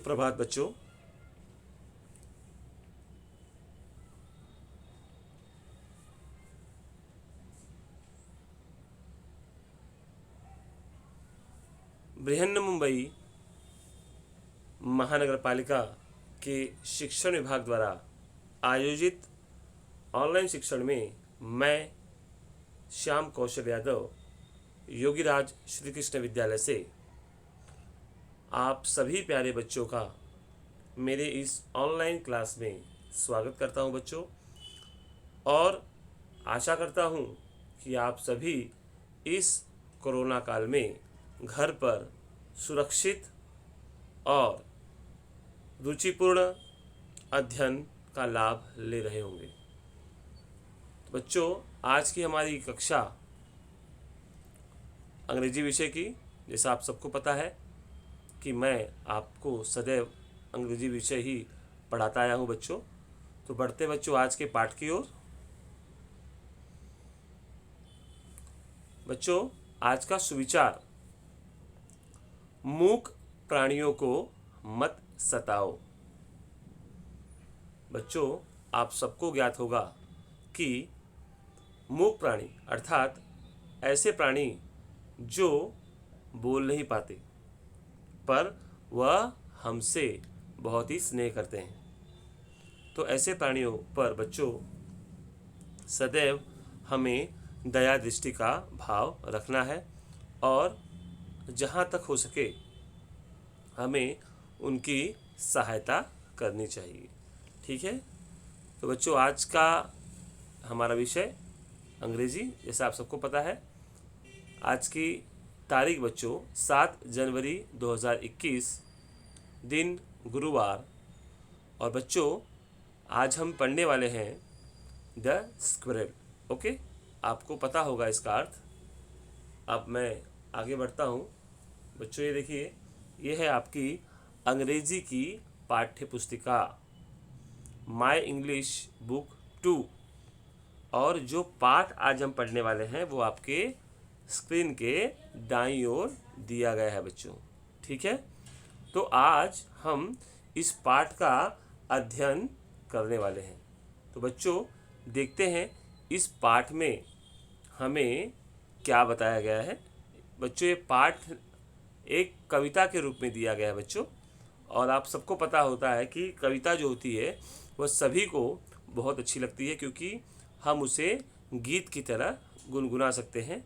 सुप्रभात बच्चों। बृहन्न मुंबई महानगर पालिका के शिक्षण विभाग द्वारा आयोजित ऑनलाइन शिक्षण में मैं श्याम कौशल यादव योगीराज श्री कृष्ण विद्यालय से आप सभी प्यारे बच्चों का मेरे इस ऑनलाइन क्लास में स्वागत करता हूं बच्चों, और आशा करता हूं कि आप सभी इस कोरोना काल में घर पर सुरक्षित और रुचिपूर्ण अध्ययन का लाभ ले रहे होंगे। तो बच्चों, आज की हमारी कक्षा अंग्रेजी विषय की, जैसा आप सबको पता है कि मैं आपको सदैव अंग्रेजी विषय ही पढ़ाता आया हूँ बच्चों। तो बढ़ते बच्चों आज के पाठ की ओर। बच्चों, आज का सुविचार, मूक प्राणियों को मत सताओ। बच्चों, आप सबको ज्ञात होगा कि मूक प्राणी अर्थात ऐसे प्राणी जो बोल नहीं पाते पर वह हमसे बहुत ही स्नेह करते हैं। तो ऐसे प्राणियों पर बच्चों सदैव हमें दया दृष्टि का भाव रखना है और जहाँ तक हो सके हमें उनकी सहायता करनी चाहिए। ठीक है। तो बच्चों, आज का हमारा विषय अंग्रेजी, जैसा आप सबको पता है। आज की तारीख बच्चों 7 जनवरी 2021, दिन गुरुवार। और बच्चों, आज हम पढ़ने वाले हैं द स्क्विरल। ओके, आपको पता होगा इसका अर्थ। अब मैं आगे बढ़ता हूँ बच्चों। ये देखिए, ये है आपकी अंग्रेजी की पाठ्य पुस्तिका माय इंग्लिश बुक 2, और जो पाठ आज हम पढ़ने वाले हैं वो आपके स्क्रीन के दाईं ओर दिया गया है बच्चों। ठीक है। तो आज हम इस पाठ का अध्ययन करने वाले हैं। तो बच्चों, देखते हैं इस पाठ में हमें क्या बताया गया है। बच्चों, ये पाठ एक कविता के रूप में दिया गया है बच्चों, और आप सबको पता होता है कि कविता जो होती है वह सभी को बहुत अच्छी लगती है, क्योंकि हम उसे गीत की तरह गुनगुना सकते हैं,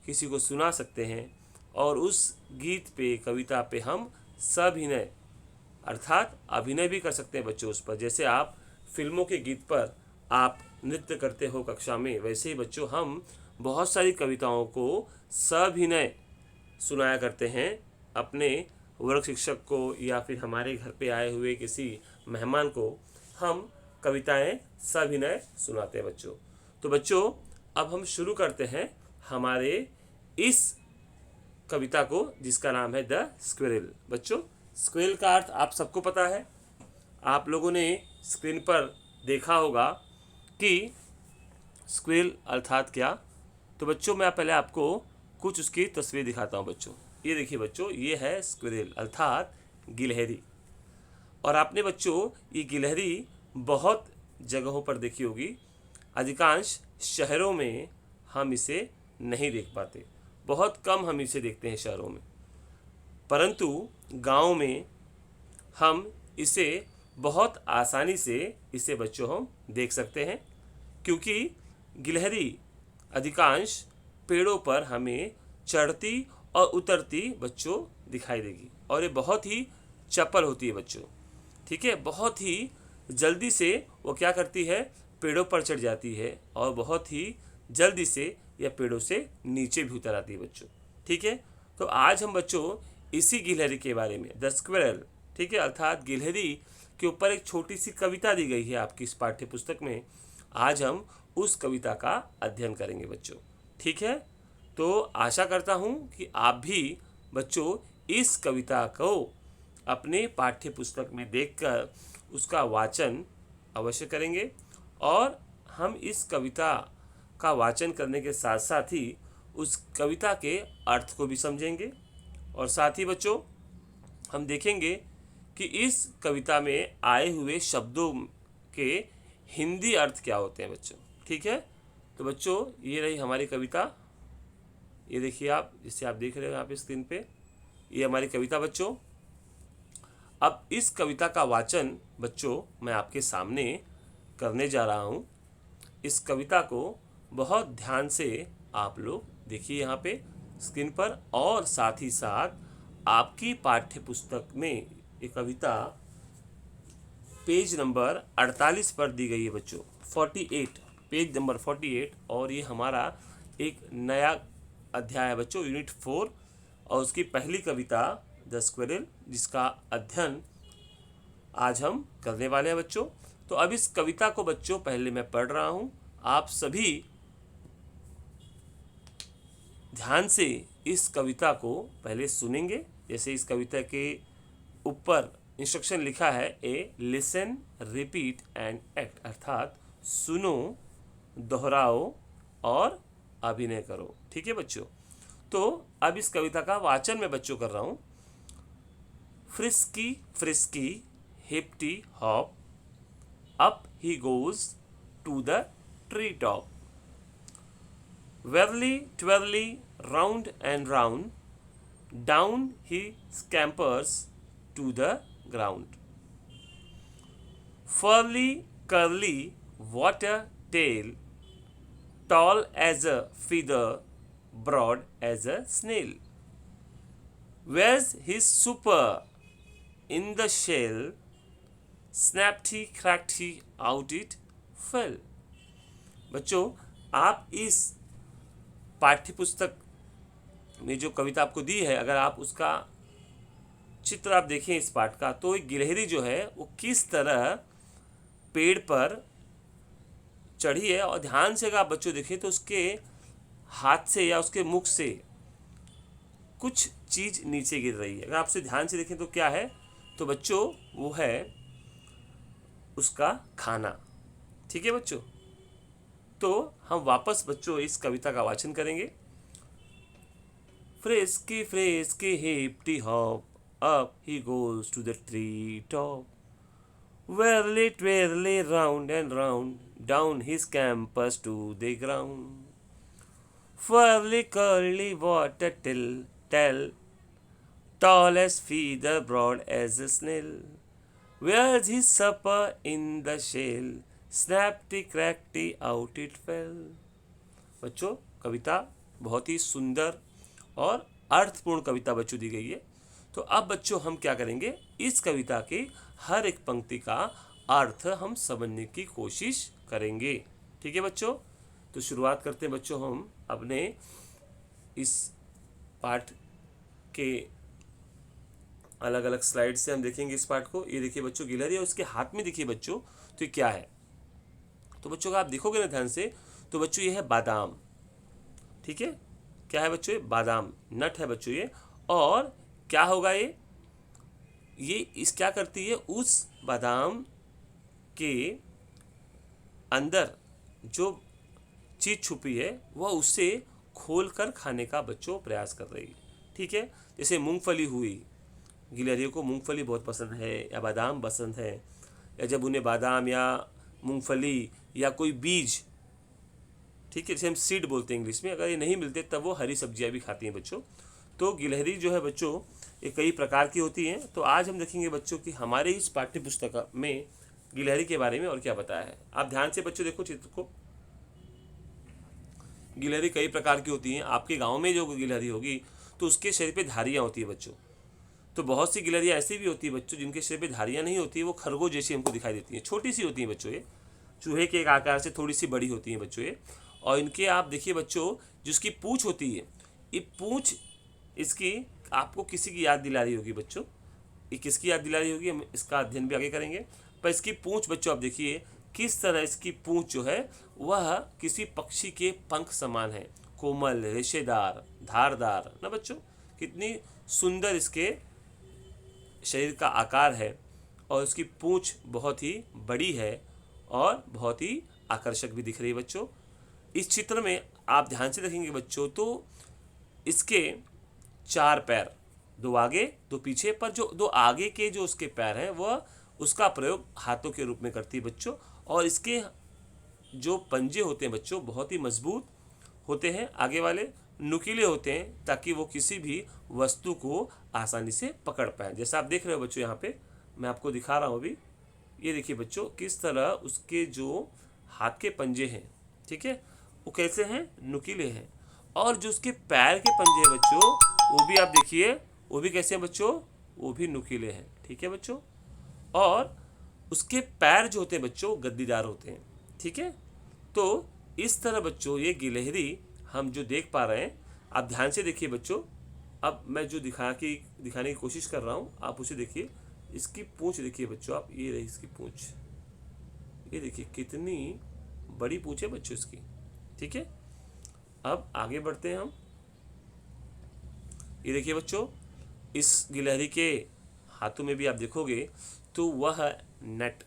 किसी को सुना सकते हैं, और उस गीत पे, कविता पे हम सभिनय अर्थात अभिनय भी कर सकते हैं बच्चों उस पर। जैसे आप फिल्मों के गीत पर आप नृत्य करते हो कक्षा में, वैसे ही बच्चों हम बहुत सारी कविताओं को सभिनय सुनाया करते हैं अपने वर्ग शिक्षक को, या फिर हमारे घर पे आए हुए किसी मेहमान को हम कविताएं सभिनय सुनाते हैं बच्चों। तो बच्चों, अब हम शुरू करते हैं हमारे इस कविता को, जिसका नाम है द स्क्विरल। बच्चों, स्क्विरल का अर्थ आप सबको पता है। आप लोगों ने स्क्रीन पर देखा होगा कि स्क्विरल अर्थात क्या। तो बच्चों, मैं पहले आपको कुछ उसकी तस्वीर दिखाता हूँ बच्चों। ये देखिए बच्चों, ये है स्क्विरल अर्थात गिलहरी। और आपने बच्चों ये गिलहरी बहुत जगहों पर देखी होगी। अधिकांश शहरों में हम इसे नहीं देख पाते, बहुत कम हम इसे देखते हैं शहरों में, परंतु गांव में हम इसे बहुत आसानी से इसे बच्चों हम देख सकते हैं, क्योंकि गिलहरी अधिकांश पेड़ों पर हमें चढ़ती और उतरती बच्चों दिखाई देगी, और ये बहुत ही चपल होती है बच्चों। ठीक है। बहुत ही जल्दी से वो क्या करती है, पेड़ों पर चढ़ जाती है, और बहुत ही जल्दी से यह पेड़ों से नीचे भी उतर आती है बच्चों। ठीक है। तो आज हम बच्चों इसी गिलहरी के बारे में, द स्क्विरल, ठीक है, अर्थात गिलहरी के ऊपर एक छोटी सी कविता दी गई है आपकी इस पाठ्य पुस्तक में। आज हम उस कविता का अध्ययन करेंगे बच्चों। ठीक है। तो आशा करता हूँ कि आप भी बच्चों इस कविता को अपने पाठ्य पुस्तक में देखकर उसका वाचन अवश्य करेंगे, और हम इस कविता का वाचन करने के साथ साथ ही उस कविता के अर्थ को भी समझेंगे, और साथ ही बच्चों हम देखेंगे कि इस कविता में आए हुए शब्दों के हिंदी अर्थ क्या होते हैं बच्चों। ठीक है, तो बच्चों ये रही हमारी कविता। ये देखिए आप, जिसे आप देख रहे हो यहाँ पे स्क्रीन पे, ये हमारी कविता बच्चों। अब इस कविता का वाचन बच्चों मैं आपके सामने करने जा रहा हूँ। इस कविता को बहुत ध्यान से आप लोग देखिए यहाँ पे स्क्रीन पर, और साथ ही साथ आपकी पाठ्य पुस्तक में ये कविता पेज नंबर 48 पर दी गई है बच्चों, 48, पेज नंबर 48। और ये हमारा एक नया अध्याय है बच्चों, यूनिट 4, और उसकी पहली कविता द स्क्विरल, जिसका अध्ययन आज हम करने वाले हैं बच्चों। तो अब इस कविता को बच्चों पहले मैं पढ़ रहा हूँ, आप सभी ध्यान से इस कविता को पहले सुनेंगे। जैसे इस कविता के ऊपर इंस्ट्रक्शन लिखा है, ए लिसन रिपीट एंड एक्ट, अर्थात सुनो, दोहराओ और अभिनय करो। ठीक है बच्चों, तो अब इस कविता का वाचन मैं बच्चों कर रहा हूँ। Frisky frisky hippity hop, up he goes to the tree top, whirly twirly round and round, down he scampers to the ground. Furly curly water tail, tall as a feather, broad as a snail. Where's his super in the shell? Snappy crackty out it fell. बच्चों आप इस पाठ्य पुस्तक में जो कविता आपको दी है, अगर आप उसका चित्र आप देखें इस पाठ का, तो एक गिलहरी जो है वो किस तरह पेड़ पर चढ़ी है, और ध्यान से अगर आप बच्चों देखें तो उसके हाथ से या उसके मुख से कुछ चीज़ नीचे गिर रही है। अगर आपसे ध्यान से देखें तो क्या है, तो बच्चों वो है उसका खाना। ठीक है बच्चों, तो हम वापस बच्चों इस कविता का वाचन करेंगे। Frisky frisky hippity hop, up he goes to the tree top, whirly twirly round and round, down he scampers to the ground. Furly curly water tail, tall as feather, broad as a snail. Where's his supper in the shell? Snappy crackty out it fell. बच्चों कविता बहुत ही सुंदर और अर्थपूर्ण कविता बच्चों दी गई है। तो अब बच्चों हम क्या करेंगे, इस कविता के हर एक पंक्ति का अर्थ हम समझने की कोशिश करेंगे। ठीक है बच्चों, तो शुरुआत करते हैं बच्चों हम अपने इस पाठ के अलग अलग स्लाइड से हम देखेंगे इस पाठ को। ये देखिए बच्चों गिलहरी, और उसके हाथ में देखिए बच्चों तो ये क्या है, तो बच्चों का आप देखोगे ना ध्यान से, तो बच्चों ये है बादाम। ठीक है, क्या है बच्चों, ये बादाम नट है बच्चों ये। और क्या होगा ये इस क्या करती है, उस बादाम के अंदर जो चीज़ छुपी है वह उससे खोल कर खाने का बच्चों प्रयास कर रही है। ठीक है, जैसे मूंगफली हुई, गिलहरियों को मूंगफली बहुत पसंद है या बादाम पसंद है, या जब उन्हें बादाम या मूंगफली या कोई बीज, ठीक है, जैसे हम सीड बोलते हैं इंग्लिश में, अगर ये नहीं मिलते तब वो हरी सब्जियां भी खाती हैं बच्चों। तो गिलहरी जो है बच्चों ये कई प्रकार की होती हैं। तो आज हम देखेंगे बच्चों कि हमारे इस पाठ्य पुस्तक में गिलहरी के बारे में और क्या बताया है। आप ध्यान से बच्चों देखो चित्र को, गिलहरी कई प्रकार की होती हैं। आपके गाँव में जो गिलहरी होगी तो उसके शरीर पर धारियाँ होती है बच्चों। तो बहुत सी गिलहरियाँ ऐसी भी होती है बच्चों जिनके शरीर पे धारियाँ नहीं होती है, वो खरगोश जैसी हमको दिखाई देती हैं, छोटी सी होती हैं बच्चों, ये चूहे के एक आकार से थोड़ी सी बड़ी होती हैं बच्चों ये। और इनके आप देखिए बच्चों जिसकी पूँछ होती है, ये पूँछ इसकी आपको किसी की याद दिला रही होगी बच्चों। ये किसकी याद दिला रही होगी हम इसका अध्ययन भी आगे करेंगे। पर इसकी पूँछ बच्चों आप देखिए किस तरह इसकी पूँछ जो है वह किसी पक्षी के पंख समान है, कोमल, रेशेदार, धारदार ना बच्चों। कितनी सुंदर इसके शरीर का आकार है, और उसकी पूँछ बहुत ही बड़ी है और बहुत ही आकर्षक भी दिख रही है बच्चों। इस चित्र में आप ध्यान से देखेंगे बच्चों तो इसके 4 पैर, दो आगे दो पीछे, पर जो दो आगे के जो उसके पैर हैं वह उसका प्रयोग हाथों के रूप में करती है बच्चों। और इसके जो पंजे होते हैं बच्चों बहुत ही मजबूत होते हैं, आगे वाले नुकीले होते हैं, ताकि वो किसी भी वस्तु को आसानी से पकड़ पाए। जैसा आप देख रहे हो बच्चों, यहाँ पे मैं आपको दिखा रहा हूँ अभी, ये देखिए बच्चों किस तरह उसके जो हाथ के पंजे हैं, ठीक है, वो कैसे हैं, नुकीले हैं। और जो उसके पैर के पंजे हैं बच्चों, वो भी आप देखिए, वो भी कैसे हैं बच्चों, वो भी नुकीले हैं, ठीक है बच्चों। और उसके पैर जो होते हैं बच्चों गद्दीदार होते हैं, ठीक है। तो इस तरह बच्चों ये गिलहरी हम जो देख पा रहे हैं, आप ध्यान से देखिए बच्चों। अब मैं जो दिखाने की कोशिश कर रहा हूँ आप उसे देखिए। इसकी पूंछ देखिए बच्चों आप, ये रही इसकी पूंछ, ये देखिए कितनी बड़ी पूंछ है बच्चों इसकी, ठीक है। अब आगे बढ़ते हैं हम। ये देखिए बच्चों, इस गिलहरी के हाथों में भी आप देखोगे तो वह नट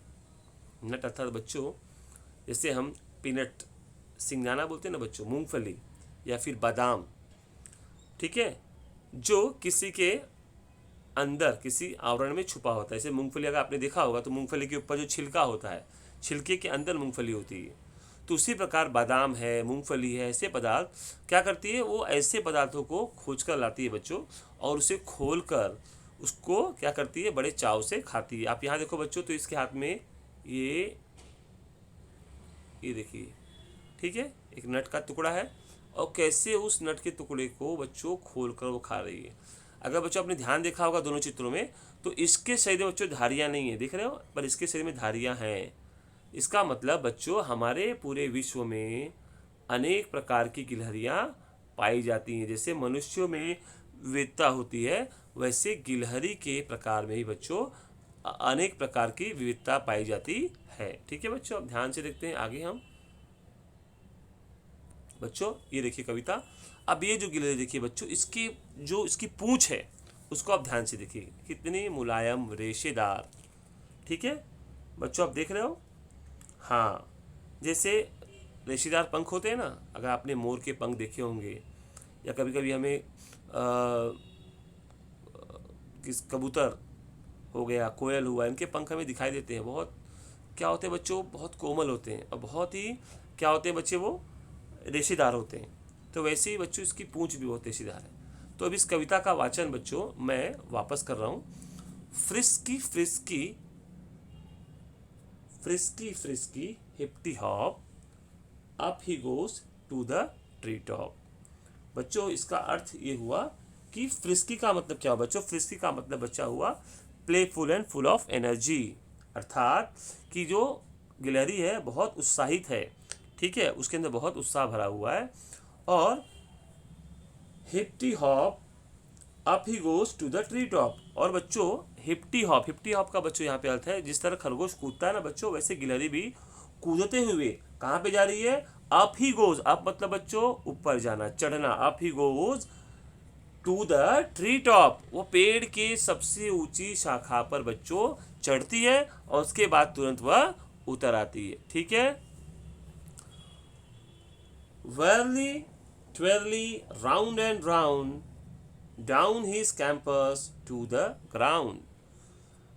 नट अर्थात बच्चों जैसे हम पीनट सिंगाना बोलते हैं ना बच्चों, मूंगफली या फिर बादाम, ठीक है, जो किसी के अंदर किसी आवरण में छुपा होता है। जैसे मूंगफली अगर आपने देखा होगा तो मूंगफली के ऊपर जो छिलका होता है, छिलके के अंदर मूंगफली होती है। तो उसी प्रकार बादाम है, मूंगफली है, ऐसे पदार्थ क्या करती है, वो ऐसे पदार्थों को खोज कर लाती है बच्चों, और उसे खोल कर उसको क्या करती है, बड़े चाव से खाती है। आप यहाँ देखो बच्चों, तो इसके हाथ में ये देखिए, ठीक है, एक नट का टुकड़ा है, और कैसे उस नट के टुकड़े को बच्चों खोल कर वो खा रही है। अगर बच्चों आपने ध्यान देखा होगा दोनों चित्रों में, तो इसके शरीर में बच्चों धारियाँ नहीं है, देख रहे हो, पर इसके शरीर में धारियाँ हैं। इसका मतलब बच्चों हमारे पूरे विश्व में अनेक प्रकार की गिलहरियाँ पाई जाती हैं। जैसे मनुष्यों में विविधता होती है, वैसे गिलहरी के प्रकार में ही बच्चों अनेक प्रकार की विविधता पाई जाती है, ठीक है बच्चों। अब ध्यान से देखते हैं आगे हम बच्चों। ये देखिए कविता, अब ये जो गिलहरी देखिए बच्चों, इसकी पूंछ है उसको आप ध्यान से देखिए, कितनी मुलायम रेशेदार, ठीक है बच्चों, आप देख रहे हो। हाँ, जैसे रेशेदार पंख होते हैं ना, अगर आपने मोर के पंख देखे होंगे, या कभी कभी हमें किस कबूतर हो गया, कोयल हुआ, इनके पंख हमें दिखाई देते हैं, बहुत क्या होते हैं बच्चों, बहुत कोमल होते हैं, और बहुत ही क्या होते हैं बच्चे, वो रेशेदार होते हैं। तो वैसे ही बच्चों इसकी पूंछ भी बहुत रेशेदार है। तो अब इस कविता का वाचन बच्चों मैं वापस कर रहा हूँ। Frisky frisky frisky frisky hippity hop, up he goes to the tree top. बच्चों इसका अर्थ ये हुआ कि फ्रिस्की का मतलब क्या हुआ बच्चों, फ्रिस्की का मतलब बच्चा हुआ playful and full of energy, अर्थात कि जो गिलहरी है बहुत उत्साहित है, ठीक है, उसके अंदर बहुत उत्साह भरा हुआ है। और hippity hop up he goes to the tree top, और बच्चों हिप्टी हॉप का बच्चों यहाँ पे अर्थ है, जिस तरह खरगोश कूदता है ना बच्चों, वैसे गिलहरी भी कूदते हुए कहाँ पे जा रही है, अप ही गोज, अप मतलब बच्चों ऊपर जाना, चढ़ना, up he goes to the tree top, वो पेड़ के सबसे ऊंची शाखा पर बच्चों चढ़ती है, और उसके बाद तुरंत वह उतर आती है, ठीक है। Whirly, twirly, round and round, down he scampers to the ground.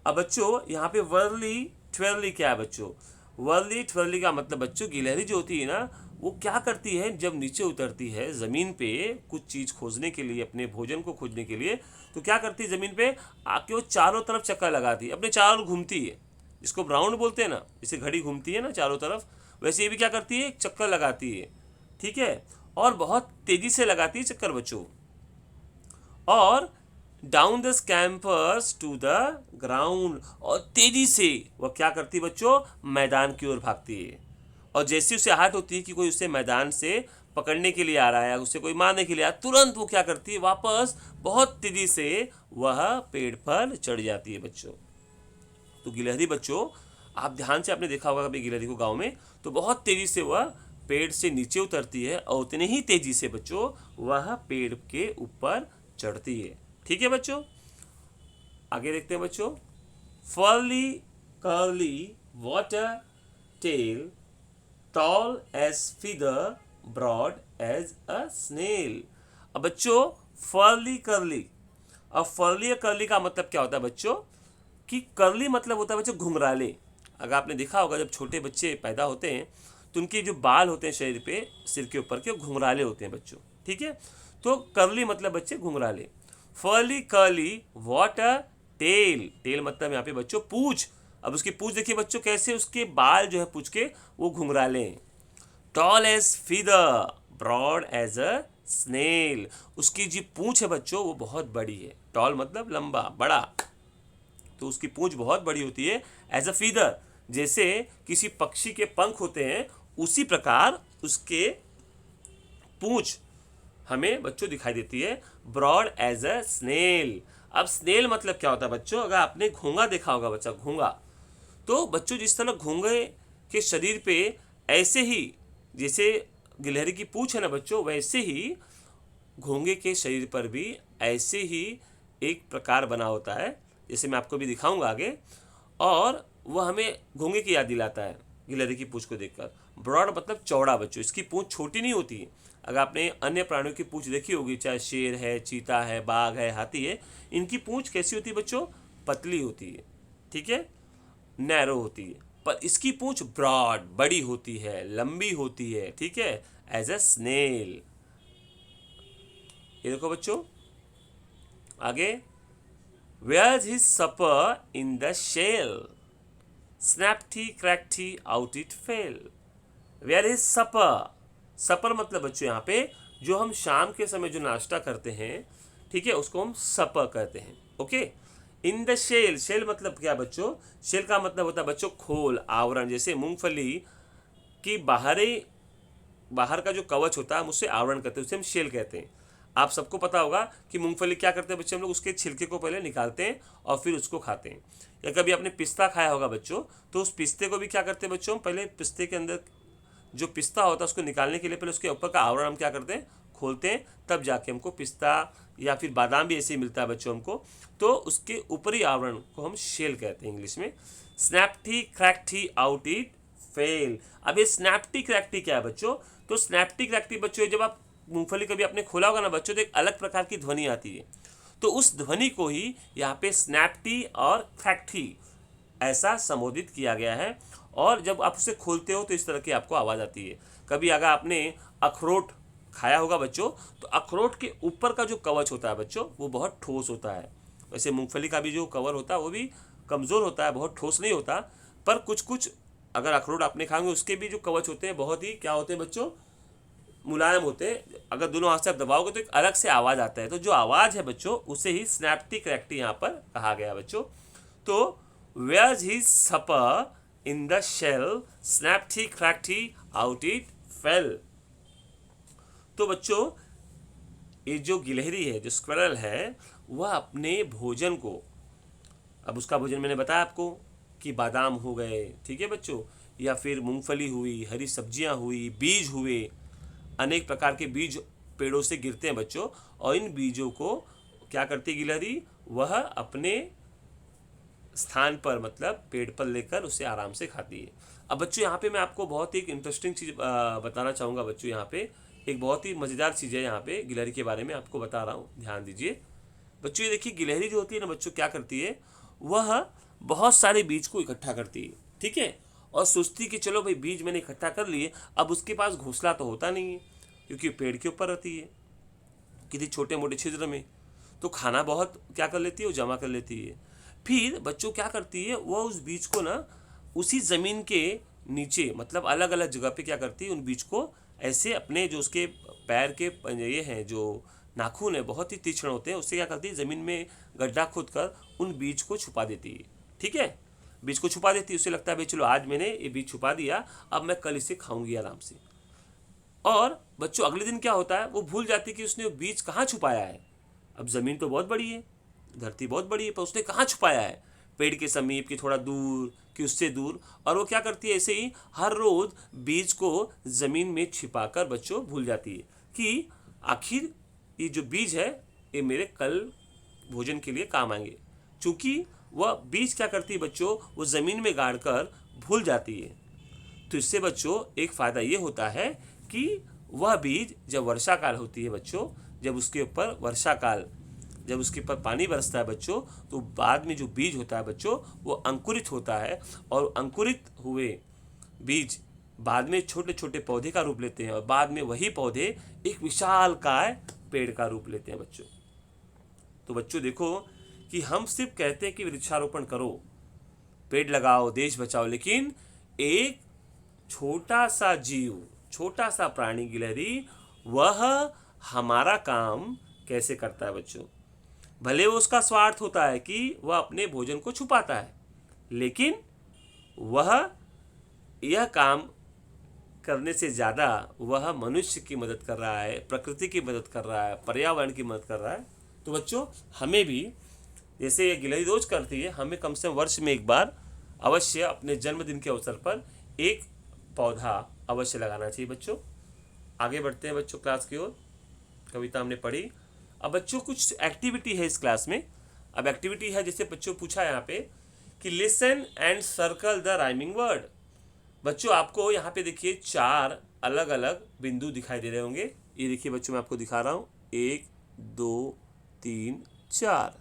अब बच्चों यहाँ पे वर्ली ट्वेरली क्या है बच्चों, वर्ली ट्वेरली का मतलब बच्चों गिलहरी जो होती है ना, वो क्या करती है, जब नीचे उतरती है ज़मीन पे कुछ चीज़ खोजने के लिए, अपने भोजन को खोजने के लिए, तो क्या करती है, ज़मीन पे आके वो चारों तरफ चक्कर लगाती है, अपने चारों घूमती है, जिसको राउंड बोलते हैं ना, जैसे घड़ी घूमती है ना चारों तरफ, वैसे ये भी क्या करती है, एक चक्कर लगाती है, ठीक है, और बहुत तेज़ी से लगाती है चक्कर बच्चों। और down the scampers to the ground, और तेजी से वह क्या करती है बच्चों, मैदान की ओर भागती है। और जैसी उसे आहट होती है कि कोई उसे मैदान से पकड़ने के लिए आ रहा है, उसे कोई मारने के लिए आ, तुरंत वो क्या करती है, वापस बहुत तेजी से वह पेड़ पर चढ़ जाती है बच्चों। तो गिलहरी बच्चों, आप ध्यान से आपने देखा होगा कभी गिलहरी को गाँव में, तो बहुत तेजी से वह पेड़ से नीचे उतरती है, और उतने ही तेजी से बच्चों वह पेड़ के ऊपर चढ़ती है, ठीक है बच्चों। आगे देखते हैं बच्चों। Furly curly what a tail, tall as feather, broad as a snail. अब बच्चों फर्ली कर्ली, अब फर्ली या कर्ली का मतलब क्या होता है बच्चों, कि कर्ली मतलब होता है बच्चों घुंघराले। अगर आपने देखा होगा जब छोटे बच्चे पैदा होते हैं तो उनके जो बाल होते हैं शरीर पे, सिर के ऊपर के, वो घुंघराले होते हैं बच्चों, ठीक है। तो कर्ली मतलब बच्चे घुंघराले। Furly curly what a tail, tail मतलब यहाँ पे बच्चों पूंछ। अब उसकी पूंछ देखिए बच्चों कैसे, उसके बाल जो है पूंछ के वो घुंघराले हैं। Tall as feather broad as a snail, उसकी जो पूंछ है बच्चों वो बहुत बड़ी है। टॉल मतलब लंबा बड़ा, तो उसकी पूंछ बहुत बड़ी होती है। एज अ फीदर, जैसे किसी पक्षी के पंख होते हैं उसी प्रकार उसके पूंछ हमें बच्चों दिखाई देती है। Broad as a snail. अब स्नेल मतलब क्या होता है बच्चों, अगर आपने घोंगा देखा होगा बच्चा, घोंगा, तो बच्चों जिस तरह घोंगे के शरीर पे ऐसे ही, जैसे गिलहरी की पूंछ है ना बच्चों, वैसे ही घोंगे के शरीर पर भी ऐसे ही एक प्रकार बना होता है, जैसे मैं आपको भी दिखाऊंगा आगे। और वह हमें घोंगे की याद दिलाता है गिलहरी की पूंछ को देखकर। ब्रॉड मतलब चौड़ा बच्चों, इसकी पूंछ छोटी नहीं होती है। अगर आपने अन्य प्राणियों की पूंछ देखी होगी, चाहे शेर है, चीता है, बाघ है, हाथी है, इनकी पूंछ कैसी होती है बच्चों, पतली होती है, ठीक है, नैरो होती है। पर इसकी पूंछ ब्रॉड बड़ी होती है, लंबी होती है, ठीक है, एज अ स्नेल। ये देखो बच्चों आगे, where's his supper in the shell, snappity crackety out it fell. Where is supper, supper मतलब बच्चों यहाँ पे जो हम शाम के समय जो नाश्ता करते हैं, ठीक है, उसको हम सपर कहते हैं, okay. In the shell, shell मतलब क्या बच्चों, शेल का मतलब होता है बच्चों खोल, आवरण। जैसे मूंगफली की बाहर का जो कवच होता है हम उससे आवरण करते हैं, उसे हम शेल कहते हैं। आप सबको पता होगा कि मूंगफली क्या करते हैं बच्चे, हम लोग उसके छिलके को पहले निकालते हैं और फिर उसको खाते हैं। या कभी आपने पिस्ता खाया होगा बच्चों, तो उस पिस्ते को भी क्या करते हैं बच्चों, हम पहले पिस्ते के अंदर जो पिस्ता होता है उसको निकालने के लिए पहले उसके ऊपर का आवरण हम क्या करते हैं, खोलते हैं, तब जाके हमको पिस्ता या फिर बादाम भी ऐसे ही मिलता है बच्चों हमको। तो उसके ऊपरी आवरण को हम शेल कहते हैं इंग्लिश में। स्नैप्टी क्रैक्टी आउट इट फेल। अब ये स्नैप्टी क्रैक्टी क्या है बच्चों, तो स्नैप्टी क्रैक्टी बच्चों जब आप मूंगफली कभी आपने खोला होगा ना बच्चों, तो एक अलग प्रकार की ध्वनि आती है। तो उस ध्वनि को ही यहाँ पे स्नैप्टी और क्रैक्टी ऐसा संबोधित किया गया है। और जब आप उसे खोलते हो तो इस तरह की आपको आवाज़ आती है। कभी अगर आपने अखरोट खाया होगा बच्चों, तो अखरोट के ऊपर का जो कवच होता है बच्चों वो बहुत ठोस होता है। वैसे मूंगफली का भी जो कवर होता है वो भी कमज़ोर होता है, बहुत ठोस नहीं होता। पर कुछ कुछ अगर अखरोट आपने खाएंगे उसके भी जो कवच होते हैं बहुत ही क्या होते हैं बच्चों, मुलायम होते हैं। अगर दोनों हाथ से आप दबाओगे तो एक अलग से आवाज़ आता है। तो जो आवाज़ है बच्चों उसे ही स्नैप्टी क्रैक्टी यहाँ पर कहा गया बच्चों। तो where's he supper in the shell, snappity crackety out it fell. तो बच्चों ये जो गिलहरी है, जो स्क्विरल है, वह अपने भोजन को, अब उसका भोजन मैंने बताया आपको कि बादाम हो गए, ठीक है बच्चों, या फिर मूंगफली हुई, हरी सब्जियां हुई, बीज हुए, अनेक प्रकार के बीज पेड़ों से गिरते हैं बच्चों। और इन बीजों को क्या करती गिलहरी, वह अपने स्थान पर मतलब पेड़ पर लेकर उसे आराम से खाती है। अब बच्चों यहाँ पे मैं आपको बहुत ही एक इंटरेस्टिंग चीज़ बताना चाहूँगा बच्चों। यहाँ पे एक बहुत ही मज़ेदार चीज़ है, यहाँ पे गिलहरी के बारे में आपको बता रहा हूँ, ध्यान दीजिए बच्चों। ये देखिए गिलहरी जो होती है ना बच्चों, क्या करती है, वह बहुत सारे बीज को इकट्ठा करती है, ठीक है, और सोचती कि चलो भाई बीज मैंने इकट्ठा कर लिए। अब उसके पास घोंसला तो होता नहीं है क्योंकि पेड़ के ऊपर रहती है किसी छोटे मोटे छिद्र में, तो खाना बहुत क्या कर लेती है, वो जमा कर लेती है। फिर बच्चों क्या करती है, वह उस बीज को ना उसी ज़मीन के नीचे मतलब अलग अलग जगह पे क्या करती है, उन बीज को ऐसे अपने जो उसके पैर के ये हैं जो नाखून है बहुत ही तीक्ष्ण होते हैं, उससे क्या करती है ज़मीन में गड्ढा खोद कर उन बीज को छुपा देती है, ठीक है, बीज को छुपा देती है। उसे लगता है भाई चलो आज मैंने ये बीज छुपा दिया, अब मैं कल इसे खाऊंगी आराम से। और बच्चों अगले दिन क्या होता है, वो भूल जाती है कि उसने वो बीज कहाँ छुपाया है। अब ज़मीन तो बहुत बड़ी है, धरती बहुत बड़ी है, पर उसने कहाँ छुपाया है, पेड़ के समीप कि थोड़ा दूर कि उससे दूर। और वो क्या करती है, ऐसे ही हर रोज़ बीज को ज़मीन में छिपाकर बच्चों भूल जाती है कि आखिर ये जो बीज है ये मेरे कल भोजन के लिए काम आएंगे। चूँकि वह बीज क्या करती है बच्चों, वो ज़मीन में गाड़ कर भूल जाती है। तो इससे बच्चों एक फ़ायदा ये होता है कि वह बीज जब वर्षा काल होती है बच्चों, जब उसके ऊपर वर्षा काल जब उसके ऊपर पानी बरसता है बच्चों, तो बाद में जो बीज होता है बच्चों वो अंकुरित होता है, और अंकुरित हुए बीज बाद में छोटे छोटे पौधे का रूप लेते हैं, और बाद में वही पौधे एक विशालकाय पेड़ का रूप लेते हैं बच्चों। तो बच्चों देखो कि हम सिर्फ कहते हैं कि वृक्षारोपण करो, पेड़ लगाओ, देश बचाओ, लेकिन एक छोटा सा जीव, छोटा सा प्राणी गिलहरी, वह हमारा काम कैसे करता है बच्चों। भले वो उसका स्वार्थ होता है कि वह अपने भोजन को छुपाता है, लेकिन वह यह काम करने से ज़्यादा वह मनुष्य की मदद कर रहा है, प्रकृति की मदद कर रहा है, पर्यावरण की मदद कर रहा है। तो बच्चों हमें भी, जैसे ये गिलहरी रोज करती है, हमें कम से कम वर्ष में एक बार अवश्य अपने जन्मदिन के अवसर पर एक पौधा अवश्य लगाना चाहिए बच्चों। आगे बढ़ते हैं बच्चों क्लास की ओर। कविता हमने पढ़ी। अब बच्चों कुछ एक्टिविटी है इस क्लास में। अब एक्टिविटी है, जैसे बच्चों पूछा यहाँ पे कि listen and circle the rhyming word. बच्चों आपको यहाँ पे देखिए 4 अलग अलग बिंदु दिखाई दे रहे होंगे। ये देखिए बच्चों मैं आपको दिखा रहा हूँ, 1 2 3 4।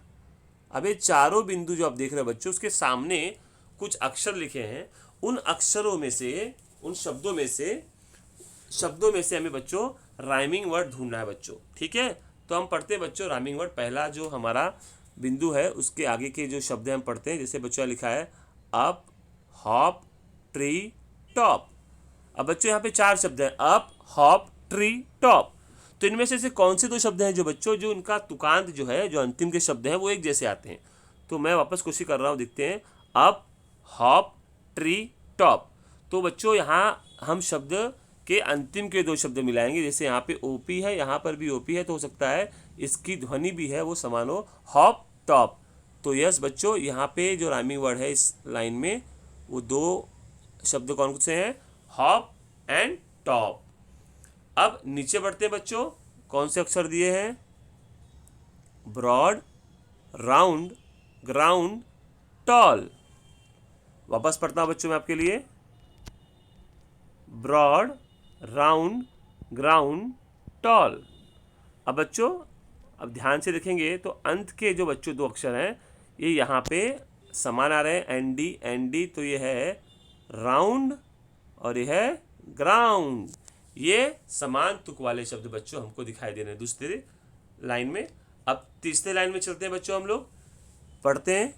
अब ये चारों बिंदु जो आप देख रहे हो बच्चों, उसके सामने कुछ अक्षर लिखे हैं। उन अक्षरों में से, उन शब्दों में से हमें बच्चों राइमिंग वर्ड ढूंढना है बच्चों। ठीक है, तो हम पढ़ते हैं बच्चों राइमिंग वर्ड। पहला जो हमारा बिंदु है उसके आगे के जो शब्द हैं हम पढ़ते हैं। जैसे बच्चों लिखा है अप, हॉप, ट्री, टॉप। अब बच्चों यहाँ पे 4 शब्द हैं, अप, हॉप, ट्री, टॉप। तो इनमें से कौन से 2 शब्द हैं जो बच्चों, जो उनका तुकांत जो है, जो अंतिम के शब्द हैं वो एक जैसे आते हैं। तो मैं वापस कोशिश कर रहा हूँ, देखते हैं, अप, हॉप, ट्री, टॉप। तो बच्चों यहाँ हम शब्द के अंतिम के 2 शब्द मिलाएंगे। जैसे यहाँ पे ओपी है, यहाँ पर भी ओपी है, तो हो सकता है इसकी ध्वनि भी है वो समान हो, हॉप, टॉप। तो यस बच्चों, यहाँ पे जो राइमिंग वर्ड है इस लाइन में, वो 2 शब्द कौन से हैं, हॉप एंड टॉप। अब नीचे बढ़ते हैं बच्चों, कौन से अक्षर दिए हैं, ब्रॉड, राउंड, ग्राउंड, टॉल। वापस पढ़ता हूं बच्चों मैं आपके लिए, ब्रॉड, राउंड, ग्राउंड, टॉल। अब बच्चों अब ध्यान से देखेंगे तो अंत के जो बच्चों 2 अक्षर हैं ये यहाँ पे समान आ रहे हैं, एनडी, एनडी। तो ये है राउंड और ये है ग्राउंड। ये समान तुक वाले शब्द बच्चों हमको दिखाई दे रहे हैं दूसरे लाइन में। अब तीसरे लाइन में चलते हैं बच्चों, हम लोग पढ़ते हैं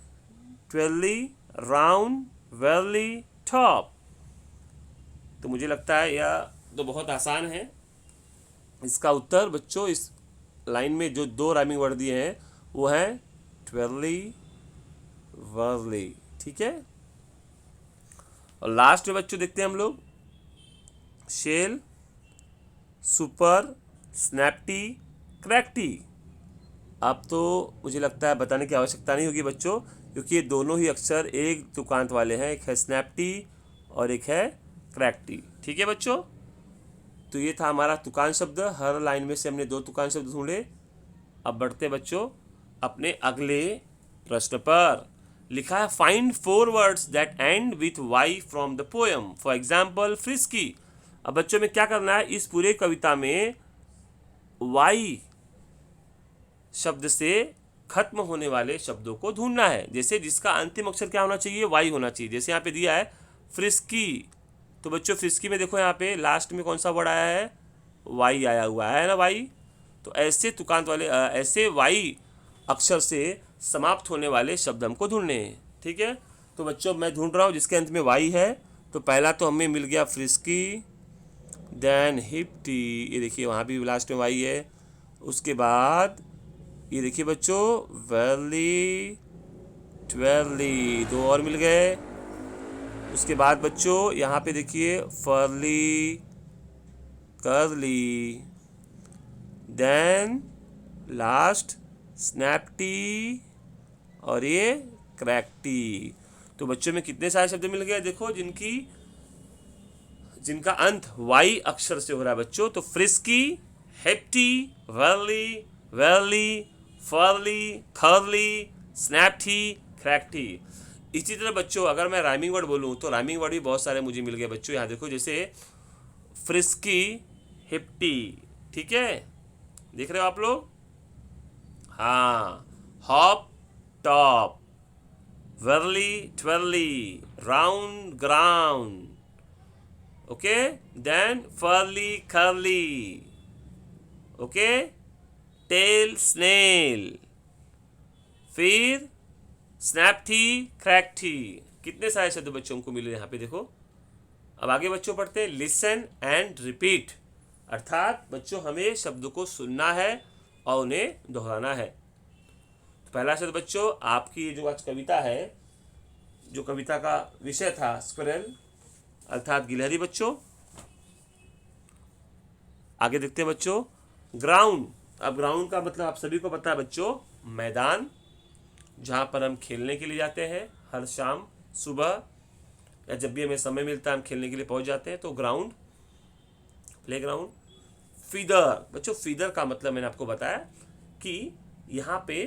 ट्वेली, राउंड, वेली, टॉप। तो मुझे लगता है यह तो बहुत आसान है। इसका उत्तर बच्चों इस लाइन में जो 2 राइमिंग वर्ड दिए हैं वो है ट्वेली, वर्ली। ठीक है, और लास्ट में बच्चों देखते हैं हम लोग शेल, सुपर, स्नैप्टी, क्रैक्टी। अब तो मुझे लगता है बताने की आवश्यकता नहीं होगी बच्चों, क्योंकि ये दोनों ही अक्षर एक तुकांत वाले हैं, एक है स्नैप्टी और एक है क्रैक्टी। ठीक है बच्चों, तो ये था हमारा तुकांत शब्द। हर लाइन में से हमने 2 तुकांत शब्द ढूंढे। अब बढ़ते बच्चों अपने अगले प्रश्न पर। लिखा है find 4 words that end with Y from the poem, for example frisky. अब बच्चों में क्या करना है, इस पूरे कविता में वाई शब्द से खत्म होने वाले शब्दों को ढूंढना है। जैसे जिसका अंतिम अक्षर क्या होना चाहिए, वाई होना चाहिए। जैसे यहाँ पे दिया है फ्रिस्की, तो बच्चों फ्रिस्की में देखो यहाँ पे लास्ट में कौन सा वर्ड आया है, वाई आया हुआ है ना, वाई। तो ऐसे तुकांत वाले ऐसे वाई अक्षर से समाप्त होने वाले शब्द हमको ढूंढने हैं। ठीक है, तो बच्चों मैं ढूंढ रहा हूँ जिसके अंत में वाई है। तो पहला तो हमें मिल गया फ्रिस्की, देन हिप्टी, ये देखिए वहाँ भी लास्ट में वाई है। उसके बाद ये देखिए बच्चों वैली, ट्वेली, 2 और मिल गए। उसके बाद बच्चों यहाँ पे देखिए फर्ली, करली, देन लास्ट स्नैप्टी और ये क्रैक्टी। तो बच्चों में कितने सारे शब्द मिल गए देखो, जिनका अंत वाई अक्षर से हो रहा है बच्चों। तो फ्रिस्की, हेप्टी, वर्ली, वेली, फर्ली, खर्ली, स्नैप्टी, क्रैक्टी। इसी तरह बच्चों अगर मैं राइमिंग वर्ड बोलूँ तो राइमिंग वर्ड भी बहुत सारे मुझे मिल गए बच्चों। यहाँ देखो जैसे फ्रिस्की, हिप्टी। ठीक है, देख रहे हो आप लोग। हाँ, hop top, whirly twirly, round ground. Okay, then furly curly. Okay, tail snail. फिर स्नैपथी क्रैकथी। कितने सारे शब्द बच्चों को मिले यहाँ पे देखो। अब आगे बच्चों पढ़ते हैं लिसन एंड रिपीट, अर्थात बच्चों हमें शब्दों को सुनना है और उन्हें दोहराना है। तो पहला शब्द बच्चों आपकी जो आज कविता है, जो कविता का विषय था स्क्विरल अर्थात गिलहरी बच्चों। आगे देखते हैं बच्चों ग्राउंड। अब ग्राउंड का मतलब आप सभी को पता है बच्चों, मैदान जहाँ पर हम खेलने के लिए जाते हैं। हर शाम सुबह या जब भी हमें समय मिलता है हम खेलने के लिए पहुँच जाते हैं, तो ग्राउंड, प्ले ग्राउंड। फीदर बच्चों, फीदर का मतलब मैंने आपको बताया कि यहाँ पे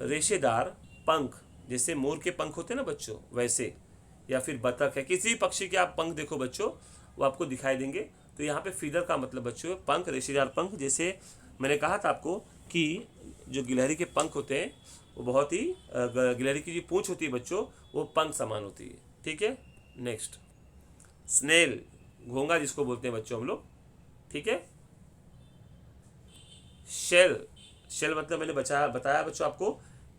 रेशेदार पंख, जैसे मोर के पंख होते हैं ना बच्चों वैसे, या फिर बतख है, किसी भी पक्षी के आप पंख देखो बच्चों वो आपको दिखाई देंगे। तो यहाँ पे फीदर का मतलब बच्चों पंख, रेशेदार पंख। जैसे मैंने कहा था आपको कि जो गिलहरी के पंख होते हैं वो बहुत ही, गिलहरी की जो पूंछ होती है बच्चों वो पंख समान होती है। ठीक है, नेक्स्ट स्नेल, घोंगा जिसको बोलते हैं बच्चों हम लोग। ठीक है, शेल, शेल मतलब मैंने बताया बच्चों आपको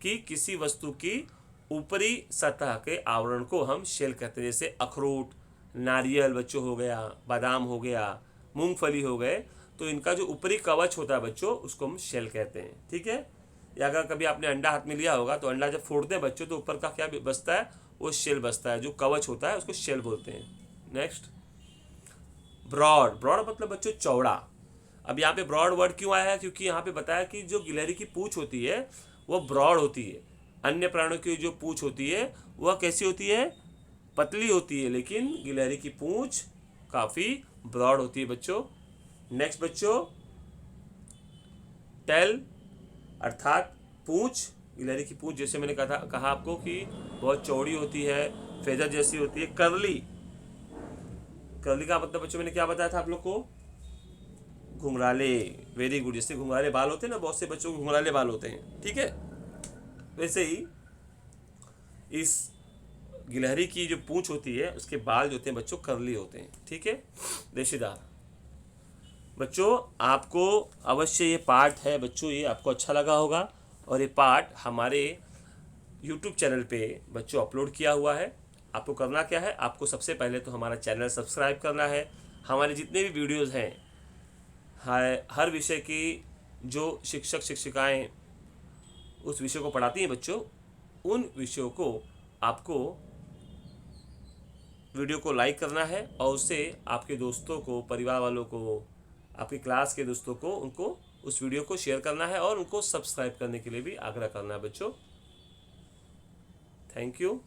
कि किसी वस्तु की ऊपरी सतह के आवरण को हम शेल कहते हैं। जैसे अखरोट, नारियल बच्चों हो गया, बादाम हो गया, मूंगफली हो गए, तो इनका जो ऊपरी कवच होता है बच्चों उसको हम शेल कहते हैं। ठीक है, या अगर कभी आपने अंडा हाथ में लिया होगा तो अंडा जब फोड़ते हैं बच्चों तो ऊपर का क्या बचता है, वो शेल बचता है, जो कवच होता है उसको शेल बोलते हैं। नेक्स्ट ब्रॉड, ब्रॉड मतलब बच्चों चौड़ा। अब यहाँ पे ब्रॉड वर्ड क्यों आया है, क्योंकि यहाँ पे बताया कि जो गिलहरी की पूंछ होती है वो ब्रॉड होती है। अन्य प्राणियों की जो पूंछ होती है वह कैसी होती है, पतली होती है, लेकिन गिलहरी की पूंछ काफ़ी ब्रॉड होती है बच्चों। नेक्स्ट बच्चों टेल अर्थात पूंछ, गिलहरी की पूंछ जैसे मैंने कहा आपको कि बहुत चौड़ी होती है, फेदर जैसी होती है। कर्ली, कर्ली का मतलब बच्चों मैंने क्या बताया था आप लोग को, घुंघराले। वेरी गुड, जैसे घुंघराले बाल होते हैं ना, बहुत से बच्चों को घुंघराले बाल होते हैं। ठीक है, वैसे ही इस गिलहरी की जो पूंछ होती है उसके बाल जो होते हैं बच्चों कर्ली होते हैं। ठीक है, रेशेदार। बच्चों आपको अवश्य ये पाठ है बच्चों, ये आपको अच्छा लगा होगा, और ये पाठ हमारे यूट्यूब चैनल पे बच्चों अपलोड किया हुआ है। आपको करना क्या है, आपको सबसे पहले तो हमारा चैनल सब्सक्राइब करना है। हमारे जितने भी वीडियोज़ हैं हर विषय की जो शिक्षक शिक्षिकाएं उस विषय को पढ़ाती हैं बच्चों, उन विषयों को आपको वीडियो को लाइक करना है और उससे आपके दोस्तों को, परिवार वालों को, आपकी क्लास के दोस्तों को, उनको उस वीडियो को शेयर करना है और उनको सब्सक्राइब करने के लिए भी आग्रह करना है बच्चों। Thank you.